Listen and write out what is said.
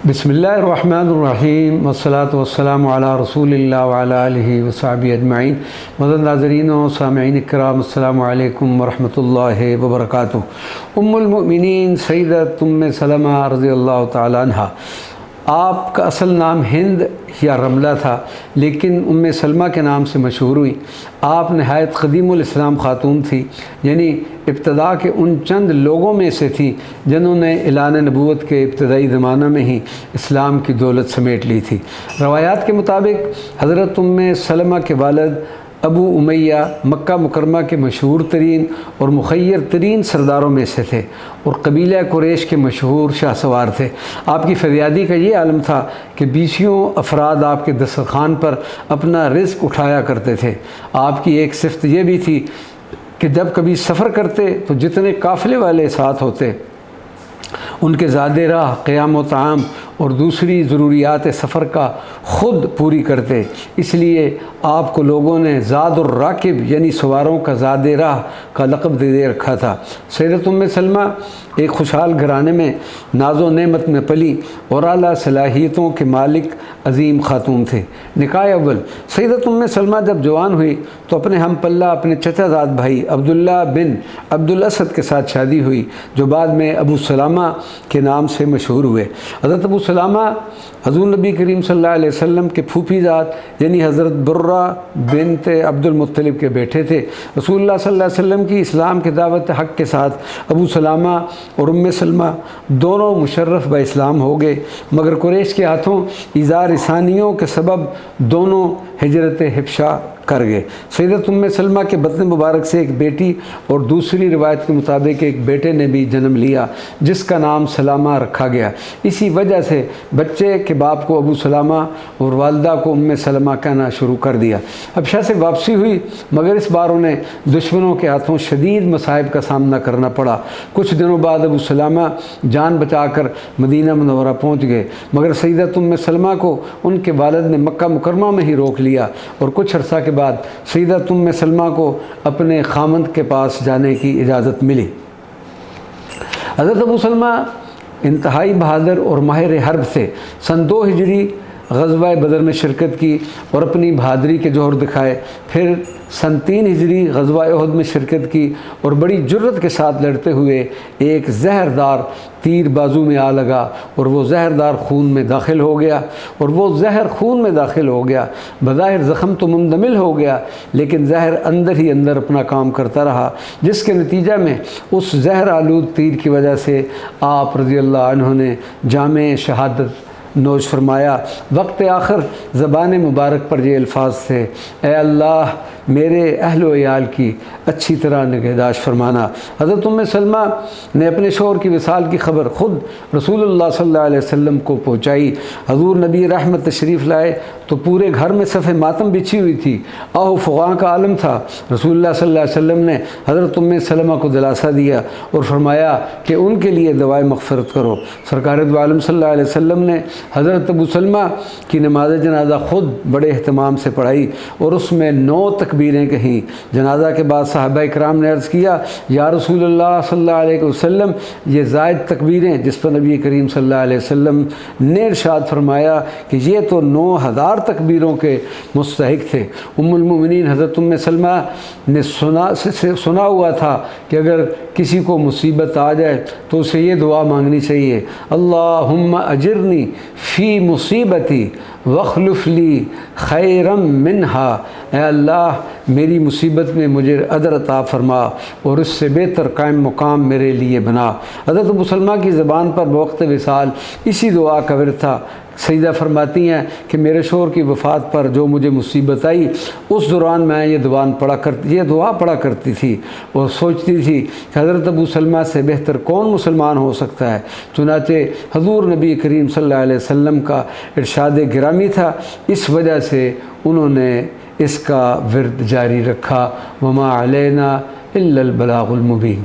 بسم اللہ الرحمن الرحیم والصلاة والسلام علی رسول اللہ وعلی آلہ وصحبہ اجمعین۔ معزز ناظرین و سامعین اکرام، السلام علیکم ورحمۃ اللہ وبرکاتہ۔ ام المؤمنین سیدۃ ام سلمہ رضی اللہ تعالی عنہ، آپ کا اصل نام ہند یا رملہ تھا، لیکن ام سلمہ کے نام سے مشہور ہوئی۔ آپ نہایت قدیم الاسلام خاتون تھی، یعنی ابتدا کے ان چند لوگوں میں سے تھی جنہوں نے اعلان نبوت کے ابتدائی زمانہ میں ہی اسلام کی دولت سمیٹ لی تھی۔ روایات کے مطابق حضرت ام سلمہ کے والد ابو امیہ مکہ مکرمہ کے مشہور ترین اور مخیر ترین سرداروں میں سے تھے اور قبیلہ قریش کے مشہور شاہ سوار تھے۔ آپ کی فریادی کا یہ عالم تھا کہ بیسیوں افراد آپ کے دسترخوان پر اپنا رزق اٹھایا کرتے تھے۔ آپ کی ایک صفت یہ بھی تھی کہ جب کبھی سفر کرتے تو جتنے قافلے والے ساتھ ہوتے ان کے زادِ راہ، قیام و طعام اور دوسری ضروریات سفر کا خود پوری کرتے۔ اس لیے آپ کو لوگوں نے زاد الراکب یعنی سواروں کا زادِ راہ کا لقب دے رکھا تھا۔ سیدۃ ام سلمہ ایک خوشحال گھرانے میں ناز و نعمت میں پلی اور اعلیٰ صلاحیتوں کے مالک عظیم خاتون تھے۔ نکاح اول سیدۃ ام سلمہ جب جوان ہوئی تو اپنے ہم پلہ اپنے چچا زاد بھائی عبداللہ بن عبدالاسد کے ساتھ شادی ہوئی، جو بعد میں ابو سلمہ کے نام سے مشہور ہوئے۔ حضرت ابو سلمہ حضور نبی کریم صلی اللہ علیہ وسلم کے پھوپھی ذات یعنی حضرت برہ بنت عبد المطلب کے بیٹے تھے۔ رسول اللہ صلی اللہ علیہ وسلم کی اسلام کی دعوت حق کے ساتھ ابو سلمہ اور ام سلمہ دونوں مشرف با اسلام ہو گئے، مگر قریش کے ہاتھوں ایذا رسانیوں کے سبب دونوں ہجرت حبشہ کر گئے۔ سیدۃ ام سلمہ کے بطن مبارک سے ایک بیٹی اور دوسری روایت کے مطابق ایک بیٹے نے بھی جنم لیا جس کا نام سلامہ رکھا گیا۔ اسی وجہ سے بچے کے باپ کو ابو سلمہ اور والدہ کو ام سلمہ کہنا شروع کر دیا۔ حبشہ سے واپسی ہوئی، مگر اس بار انہیں دشمنوں کے ہاتھوں شدید مصائب کا سامنا کرنا پڑا۔ کچھ دنوں بعد ابو سلمہ جان بچا کر مدینہ منورہ پہنچ گئے، مگر سیدۃ ام سلمہ کو ان کے والد نے مکہ مکرمہ میں ہی روک لیا اور کچھ عرصہ کے بعد سیدۃ ام سلمہ کو اپنے خامند کے پاس جانے کی اجازت ملی۔ حضرت ابو سلمہ انتہائی بہادر اور ماہر حرب تھے۔ سن 2 ہجری غزوہ بدر میں شرکت کی اور اپنی بہادری کے جوہر دکھائے، پھر سن 3 ہجری غزوہ احد میں شرکت کی اور بڑی جرت کے ساتھ لڑتے ہوئے ایک زہردار تیر بازو میں آ لگا اور وہ زہردار خون میں داخل ہو گیا۔ بظاہر زخم تو مندمل ہو گیا، لیکن زہر اندر ہی اندر اپنا کام کرتا رہا، جس کے نتیجہ میں اس زہر آلود تیر کی وجہ سے آپ رضی اللہ عنہ نے جامِ شہادت نوش فرمایا۔ وقت آخر زبان مبارک پر یہ الفاظ تھے: اے اللہ میرے اہل و عیال کی اچھی طرح نگہداشت فرمانا۔ حضرت ام سلمہ نے اپنے شوہر کی وصال کی خبر خود رسول اللہ صلی اللہ علیہ وسلم کو پہنچائی۔ حضور نبی رحمت تشریف لائے تو پورے گھر میں صف ماتم بچھی ہوئی تھی، آہ فغاں کا عالم تھا۔ رسول اللہ صلی اللہ علیہ وسلم نے حضرت ام سلمہ کو دلاسا دیا اور فرمایا کہ ان کے لیے دعائے مغفرت کرو۔ سرکار دو عالم صلی اللہ علیہ وسلم نے حضرت ابو سلمہ کی نماز جنازہ خود بڑے اہتمام سے پڑھائی اور اس میں 9 تکبیریں کہیں۔ جنازہ کے بعد صحابہ اکرام نے عرض کیا: یا رسول اللہ صلی اللہ علیہ وسلم، یہ زائد تکبیریں، جس پر نبی کریم صلی اللہ علیہ وسلم نے ارشاد فرمایا کہ یہ تو 9000 تکبیروں کے مستحق تھے۔ ام المؤمنین حضرت ام سلمہ نے سنا ہوا تھا کہ اگر کسی کو مصیبت آ جائے تو اسے یہ دعا مانگنی چاہیے: اللہم اجرنی فی مصیبتی واخلف لی خیرا منہا۔ اے اللہ میری مصیبت میں مجھے اجر عطا فرما اور اس سے بہتر قائم مقام میرے لیے بنا۔ حضرت ابو سلمہ کی زبان پر بوقت وصال اسی دعا کا ورد تھا۔ سیدہ فرماتی ہیں کہ میرے شوہر کی وفات پر جو مجھے مصیبت آئی اس دوران میں یہ دعا پڑھا کرتی تھی اور سوچتی تھی کہ حضرت ابو سلمہ سے بہتر کون مسلمان ہو سکتا ہے۔ چنانچہ حضور نبی کریم صلی اللہ علیہ وسلم کا ارشاد گرامی تھا، اس وجہ سے انہوں نے اس کا ورد جاری رکھا: وما علینا الا البلاغ المبین۔